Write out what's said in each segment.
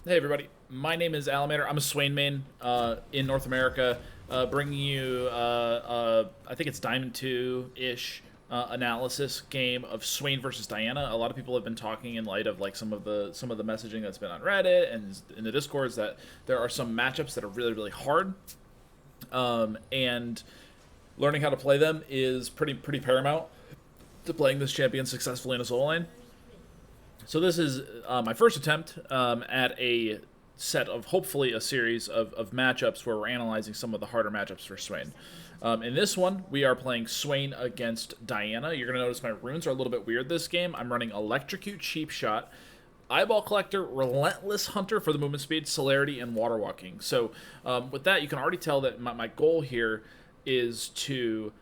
Hey everybody, my name is Alamander. I'm a Swain main in North America, bringing you I think it's Diamond 2-ish analysis game of Swain versus Diana. A lot of people have been talking in light of like some of the messaging that's been on Reddit and in the Discords that there are some matchups that are really hard, and learning how to play them is pretty paramount to playing this champion successfully in a solo lane. So this is my first attempt at a set of hopefully a series of matchups where we're analyzing some of the harder matchups for Swain. In this one, we are playing Swain against Diana. You're going to notice my runes are a little bit weird this game. I'm running Electrocute, Cheapshot, Eyeball Collector, Relentless Hunter for the movement speed, Celerity, and Waterwalking. So with that, you can already tell that my goal here is to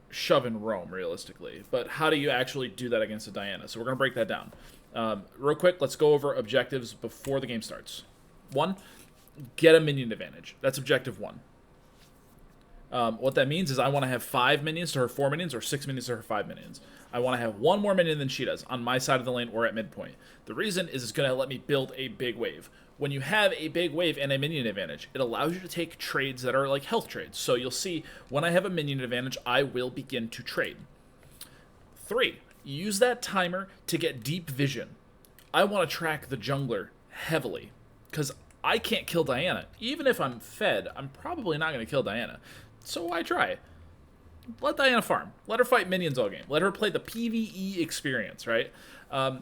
shove and roam realistically, but how do you actually do that against a Diana? So we're going to break that down real quick. Let's go over objectives before the game starts. One, get a minion advantage. That's objective one. What that means is I want to have 5 minions to her 4 minions, or 6 minions to her 5 minions. I want to have one more minion than she does on my side of the lane or at midpoint. The reason is it's going to let me build a big wave. When you have a big wave and a minion advantage, it allows you to take trades that are like health trades. So you'll see when I have a minion advantage, I will begin to trade. 3, use that timer to get deep vision. I want to track the jungler heavily because I can't kill Diana. Even if I'm fed, I'm probably not going to kill Diana. So why try? Let Diana farm. Let her fight minions all game. Let her play the PvE experience, right?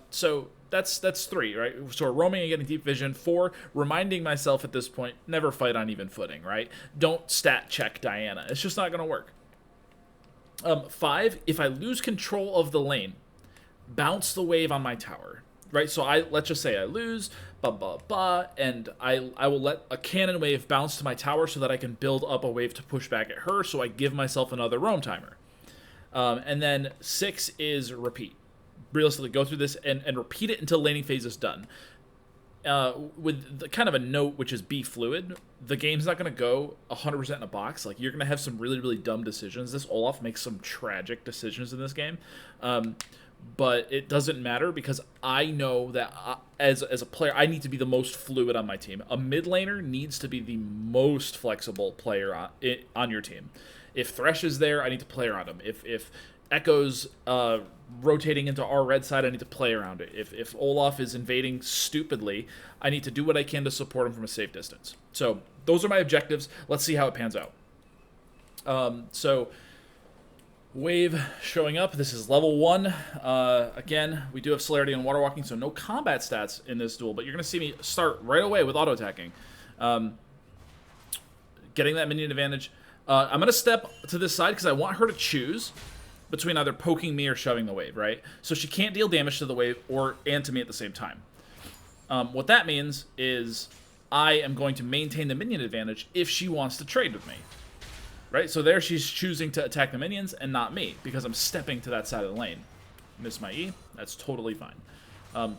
So that's 3, right? So we're roaming and getting deep vision. 4, reminding myself at this point, never fight on even footing, right? Don't stat check Diana. It's just not going to work. 5, if I lose control of the lane, bounce the wave on my tower, right? So let's just say I lose, and I will let a cannon wave bounce to my tower so that I can build up a wave to push back at her, so I give myself another roam timer. And then 6 is repeat. Realistically, go through this and repeat it until laning phase is done. With kind of a note, which is be fluid. The game's not going to go 100% in a box. Like, you're going to have some really dumb decisions. This Olaf makes some tragic decisions in this game. But it doesn't matter because I know that as a player, I need to be the most fluid on my team. A mid laner needs to be the most flexible player on your team. If Thresh is there, I need to play around him. If Echo's rotating into our red side, I need to play around it. If Olaf is invading stupidly, I need to do what I can to support him from a safe distance. So those are my objectives. Let's see how it pans out. Wave showing up. This is level 1. Again, we do have Celerity and Waterwalking, so no combat stats in this duel, but you're going to see me start right away with auto-attacking. Getting that minion advantage. I'm going to step to this side because I want her to choose between either poking me or shoving the wave, right? So she can't deal damage to the wave and to me at the same time. What that means is I am going to maintain the minion advantage if she wants to trade with me. Right, so there she's choosing to attack the minions and not me because I'm stepping to that side of the lane. Miss my E, that's totally fine.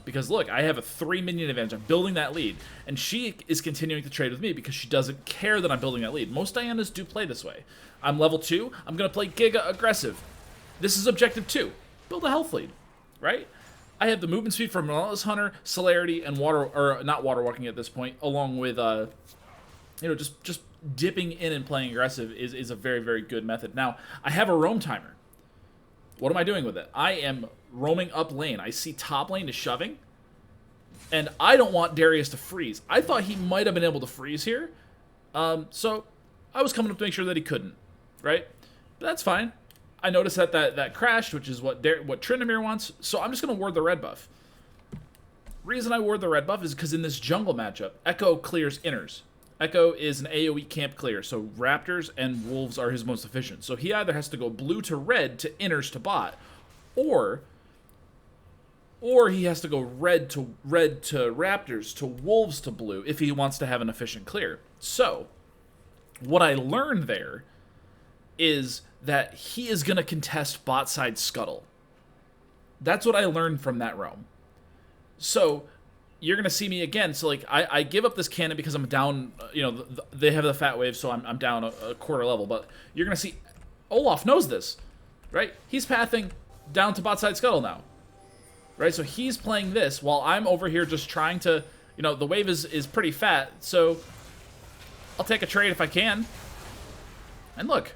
Because look, I have a 3 minion advantage. I'm building that lead, and she is continuing to trade with me because she doesn't care that I'm building that lead. Most Dianas do play this way. I'm level 2. I'm going to play Giga Aggressive. This is objective 2. Build a health lead, right? I have the movement speed from Relentless Hunter, Celerity, and not Waterwalking at this point, along with just dipping in and playing aggressive is a very good method. Now, I have a roam timer. What am I doing with it? I am roaming up lane. I see top lane is shoving, and I don't want Darius to freeze. I thought he might have been able to freeze here, so I was coming up to make sure that he couldn't, right? But that's fine. I noticed that crashed, which is what Tryndamere wants, so I'm just going to ward the red buff. Reason I ward the red buff is because in this jungle matchup, Echo clears inners. Echo is an AoE camp clear, so Raptors and Wolves are his most efficient. So he either has to go blue to red to inners to bot, or he has to go red to Raptors to Wolves to blue if he wants to have an efficient clear. So what I learned there is that he is going to contest bot side scuttle. That's what I learned from that roam. So you're going to see me again. So, like, I give up this cannon because I'm down, they have the fat wave, so I'm down a quarter level. But you're going to see Olaf knows this, right? He's pathing down to bot side scuttle now. right? So he's playing this while I'm over here just trying to, you know, the wave is pretty fat, so I'll take a trade if I can. And look,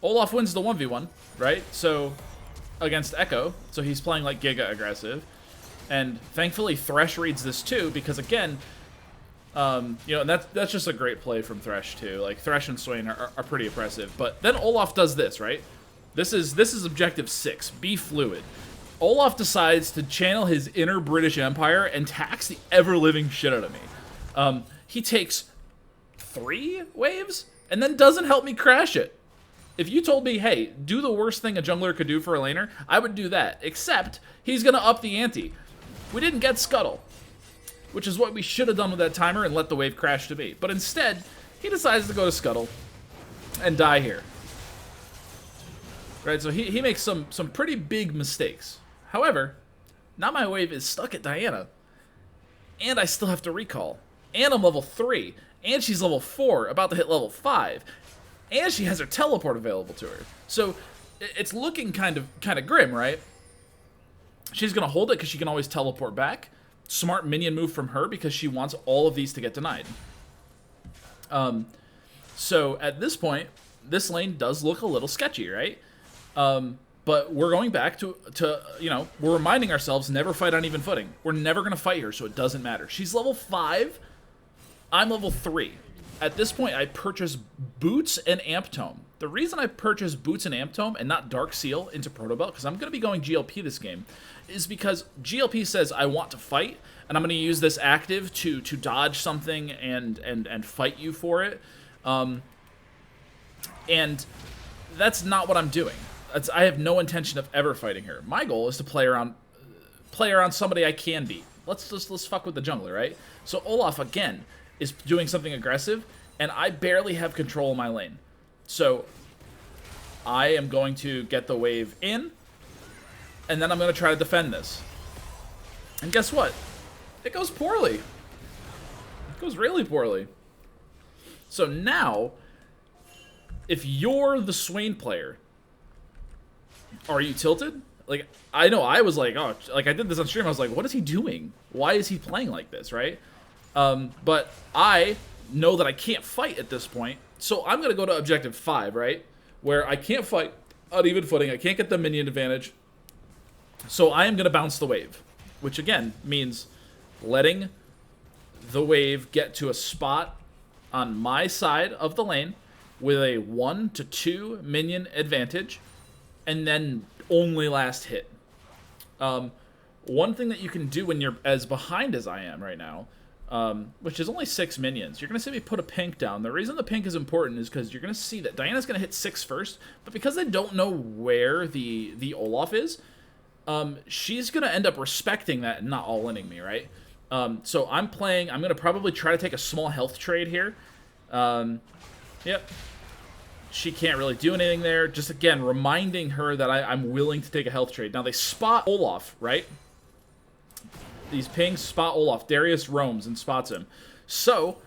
Olaf wins the 1v1, right? So, against Echo, so he's playing like giga aggressive. And thankfully Thresh reads this too, because again, you know, and that's just a great play from Thresh too. Like, Thresh and Swain are pretty impressive. But then Olaf does this, right? This is objective 6, be fluid. Olaf decides to channel his inner British Empire and tax the ever-living shit out of me. He takes 3 waves and then doesn't help me crash it. If you told me, hey, do the worst thing a jungler could do for a laner, I would do that. Except, he's going to up the ante. We didn't get Scuttle, which is what we should have done with that timer and let the wave crash to me. But instead, he decides to go to Scuttle and die here. Right, so he makes some pretty big mistakes. However, now my wave is stuck at Diana. And I still have to recall. And I'm level 3. And she's level 4, about to hit level 5. And she has her teleport available to her. So it's looking kind of grim, right? She's going to hold it because she can always teleport back. Smart minion move from her because she wants all of these to get denied. So at this point, this lane does look a little sketchy, right? But we're going back to you know, we're reminding ourselves, never fight on even footing. We're never going to fight her, so it doesn't matter. She's level 5. I'm level 3. At this point, I purchase Boots and Amp Tome. The reason I purchase Boots and Amp Tome and not Dark Seal into Proto Belt, because I'm going to be going GLP this game, is because GLP says I want to fight, and I'm going to use this active to dodge something and fight you for it. And that's not what I'm doing. I have no intention of ever fighting her. My goal is to play around somebody I can beat. Let's fuck with the jungler, right? So Olaf, again, is doing something aggressive, and I barely have control of my lane. So I am going to get the wave in, and then I'm going to try to defend this. And guess what? It goes poorly. It goes really poorly. So now, if you're the Swain player, are you tilted? Like, I know I was like, oh, like I did this on stream, I was like, what is he doing? Why is he playing like this, right? But I know that I can't fight at this point, so I'm going to go to objective 5, right? Where I can't fight on even footing, I can't get the minion advantage, so I am going to bounce the wave, which again means letting the wave get to a spot on my side of the lane with a 1 to 2 minion advantage, and then only last hit. One thing that you can do when you're as behind as I am right now, which is only 6 minions. You're going to see me put a pink down. The reason the pink is important is because you're going to see that Diana's going to hit 6 first, but because they don't know where the Olaf is, she's going to end up respecting that and not all-inning me, right? So I'm going to probably try to take a small health trade here. Yep. She can't really do anything there. Just, again, reminding her that I'm willing to take a health trade. Now, they spot Olaf, right? These pings spot Olaf. Darius roams and spots him. So,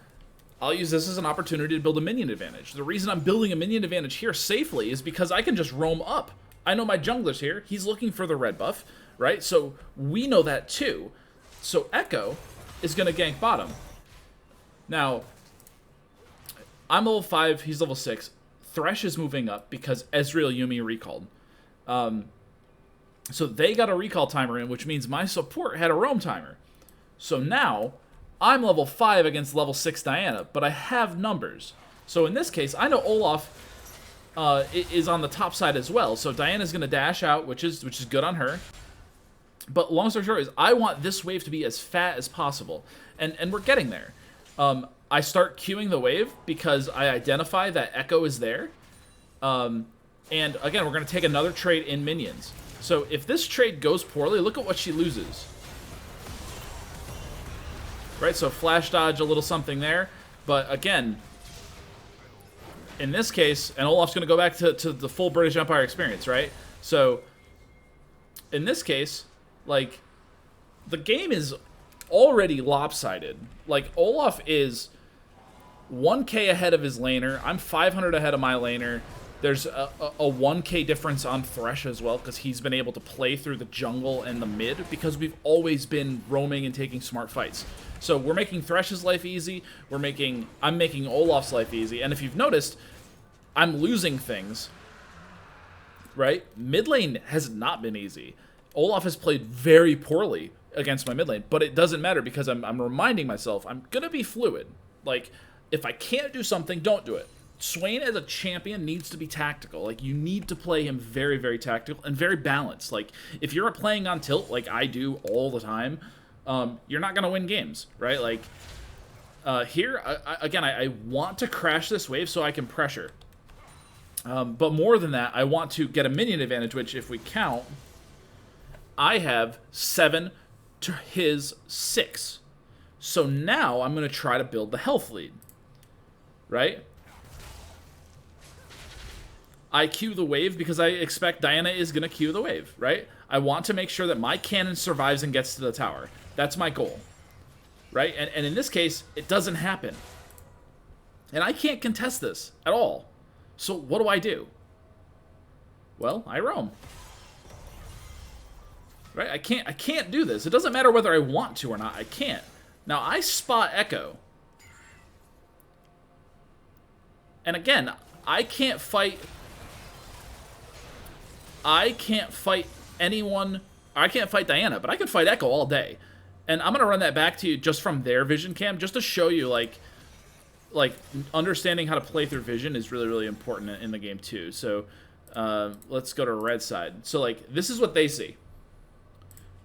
I'll use this as an opportunity to build a minion advantage. The reason I'm building a minion advantage here safely is because I can just roam up. I know my jungler's here. He's looking for the red buff, right? So, we know that too. So, Echo is going to gank bottom. Now, I'm level 5. He's level 6. Thresh is moving up because Ezreal Yuumi recalled. So they got a recall timer in, which means my support had a roam timer. So now, I'm level 5 against level 6 Diana, but I have numbers. So in this case, I know Olaf is on the top side as well. So Diana's going to dash out, which is good on her. But long story short is, I want this wave to be as fat as possible. And we're getting there. I start queuing the wave because I identify that Echo is there. And again, we're going to take another trade in minions. So if this trade goes poorly, look at what she loses. Right, so flash dodge, a little something there. But again, in this case, and Olaf's going to go back to the full British Empire experience, right? So in this case, like, the game is already lopsided. Like, Olaf is 1k ahead of his laner. I'm 500 ahead of my laner. There's a 1k difference on Thresh as well, because he's been able to play through the jungle and the mid, because we've always been roaming and taking smart fights. So we're making Thresh's life easy, I'm making Olaf's life easy, and if you've noticed, I'm losing things, right? Mid lane has not been easy. Olaf has played very poorly against my mid lane, but it doesn't matter, because I'm reminding myself I'm gonna be fluid. Like, if I can't do something, don't do it. Swain as a champion needs to be tactical. Like, you need to play him very, very tactical and very balanced. Like, if you're playing on tilt like I do all the time, you're not going to win games, right? Like, here, again, I want to crash this wave so I can pressure. But more than that, I want to get a minion advantage, which, if we count, I have 7 to his 6. So now I'm going to try to build the health lead, right? I Q the wave because I expect Diana is going to Q the wave, right? I want to make sure that my cannon survives and gets to the tower. That's my goal, right? And in this case, it doesn't happen. And I can't contest this at all. So what do? Well, I roam. Right? I can't do this. It doesn't matter whether I want to or not. I can't. Now, I spot Echo. And again, I can't fight anyone. I can't fight Diana, but I can fight Echo all day. And I'm going to run that back to you just from their vision cam, just to show you, like understanding how to play through vision is really, really important in the game too. So let's go to red side. So, like, this is what they see.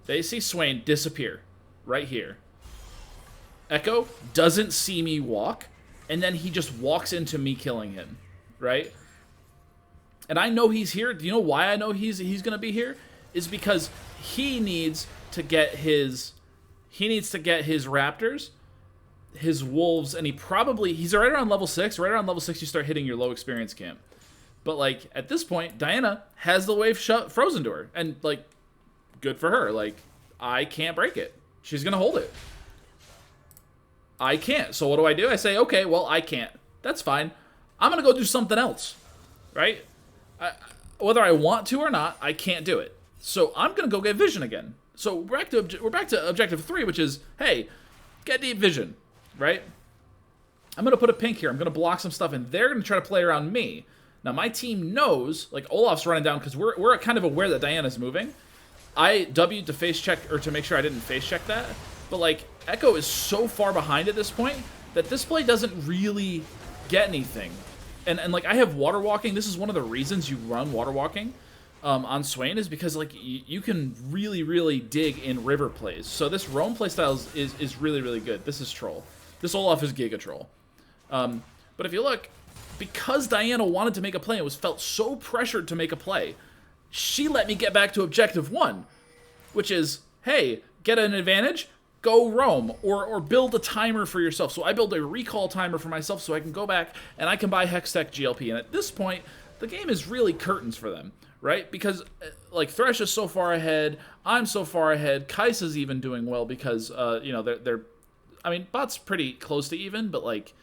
They see Swain disappear right here. Echo doesn't see me walk, and then he just walks into me killing him, right? And I know he's here. Do you know why I know he's gonna be here? Is because he needs to get his raptors, his wolves, and he's right around level 6. Right around level 6, you start hitting your low experience camp. But, like, at this point, Diana has the wave frozen to her, and, like, good for her. Like, I can't break it. She's gonna hold it. I can't. So what do? I say, okay, well, I can't. That's fine. I'm gonna go do something else, right? Whether I want to or not, I can't do it. So I'm gonna go get vision again. So we're back to objective 3, which is, hey, get deep vision, right? I'm gonna put a pink here. I'm gonna block some stuff, and they're gonna try to play around me. Now my team knows, like, Olaf's running down because we're kind of aware that Diana's moving. I W'd to face check, or to make sure I didn't face check that. But, like, Echo is so far behind at this point that this play doesn't really get anything. And like, I have Waterwalking. This is one of the reasons you run Waterwalking on Swain, is because, like, you can really, really dig in river plays. So this roam playstyle is really, really good. This is troll. This Olaf is Giga Troll. But if you look, because Diana wanted to make a play and felt so pressured to make a play, she let me get back to objective 1, which is, hey, get an advantage, go roam, or build a timer for yourself. So I build a recall timer for myself so I can go back and I can buy Hextech GLP. And at this point, the game is really curtains for them, right? Because, like, Thresh is so far ahead, I'm so far ahead, Kai'Sa's even doing well because, you know, I mean, bot's pretty close to even, but, like,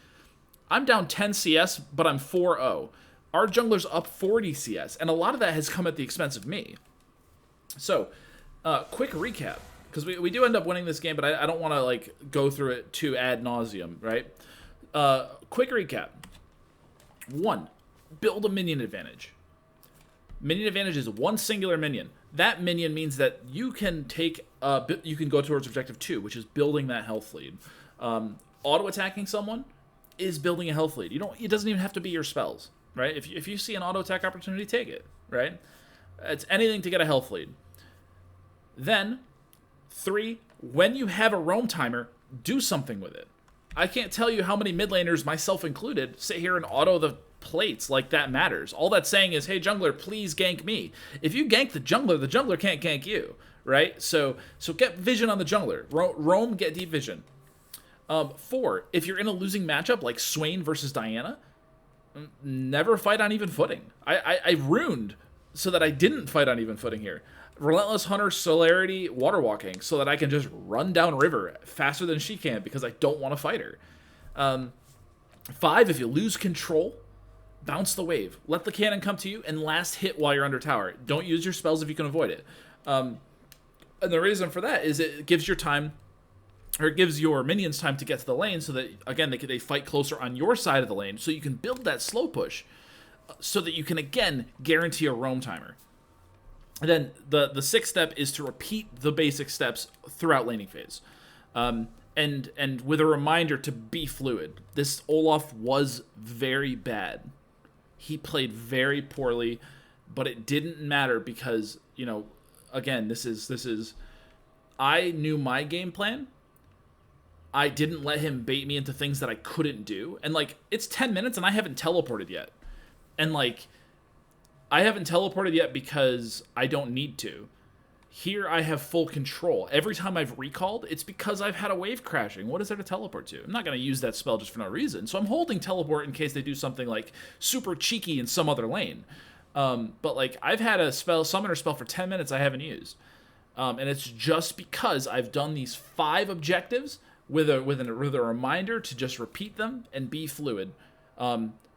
I'm down 10 CS, but I'm 4-0. Our jungler's up 40 CS, and a lot of that has come at the expense of me. So, quick recap, because we do end up winning this game, but I don't want to, like, go through it to ad nauseum, right? Quick recap. 1, build a minion advantage. Minion advantage is one singular minion. That minion means that you can go towards objective 2, which is building that health lead. Auto-attacking someone is building a health lead. It doesn't even have to be your spells, right? If you see an auto-attack opportunity, take it, right? It's anything to get a health lead. Then, 3, when you have a roam timer, do something with it. I can't tell you how many mid laners, myself included, sit here and auto the plates like that matters. All that's saying is, hey, jungler, please gank me. If you gank the jungler can't gank you, right? So get vision on the jungler. Roam, get deep vision. 4, if you're in a losing matchup like Swain versus Diana, never fight on even footing. I ruined so that I didn't fight on even footing here. Relentless Hunter, Celerity, Waterwalking, so that I can just run down river faster than she can because I don't want to fight her. 5, if you lose control, bounce the wave. Let the cannon come to you and last hit while you're under tower. Don't use your spells if you can avoid it. And the reason for that is it gives your time, or it gives your minions time to get to the lane, so that, again, they fight closer on your side of the lane, so you can build that slow push, so that you can, again, guarantee a roam timer. And then the sixth step is to repeat the basic steps throughout laning phase. And with a reminder to be fluid. This Olaf was very bad. He played very poorly, but it didn't matter because, you know, again, this is I knew my game plan. I didn't let him bait me into things that I couldn't do. And, like, it's 10 minutes and I haven't teleported yet. And, like, I haven't teleported yet because I don't need to. Here I have full control. Every time I've recalled, it's because I've had a wave crashing. What is there to teleport to? I'm not going to use that spell just for no reason. So I'm holding teleport in case they do something, like, super cheeky in some other lane. But, like, I've had a summoner spell for 10 minutes I haven't used. And it's just because I've done these 5 objectives with a reminder to just repeat them and be fluid.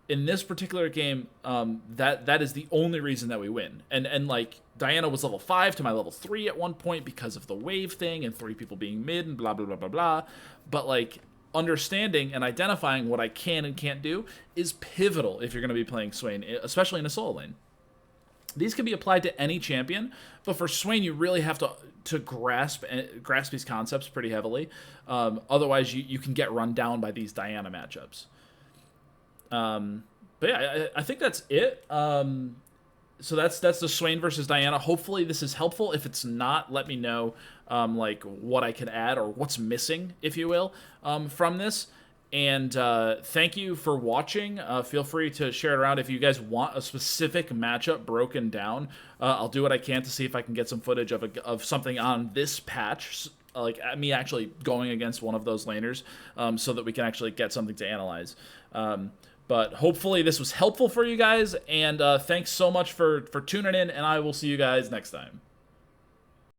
In this particular game, that is the only reason that we win. And like, Diana was level 5 to my level 3 at one point because of the wave thing and 3 people being mid and blah, blah, blah, blah, blah. But, like, understanding and identifying what I can and can't do is pivotal if you're going to be playing Swain, especially in a solo lane. These can be applied to any champion, but for Swain, you really have to grasp these concepts pretty heavily. Otherwise, you can get run down by these Diana matchups. But yeah, I think that's it. So that's the Swain versus Diana. Hopefully this is helpful. If it's not, let me know, like, what I can add or what's missing, if you will, from this. And thank you for watching. Feel free to share it around if you guys want a specific matchup broken down. I'll do what I can to see if I can get some footage of something on this patch, like me actually going against one of those laners, so that we can actually get something to analyze. But hopefully this was helpful for you guys, and thanks so much for tuning in, and I will see you guys next time.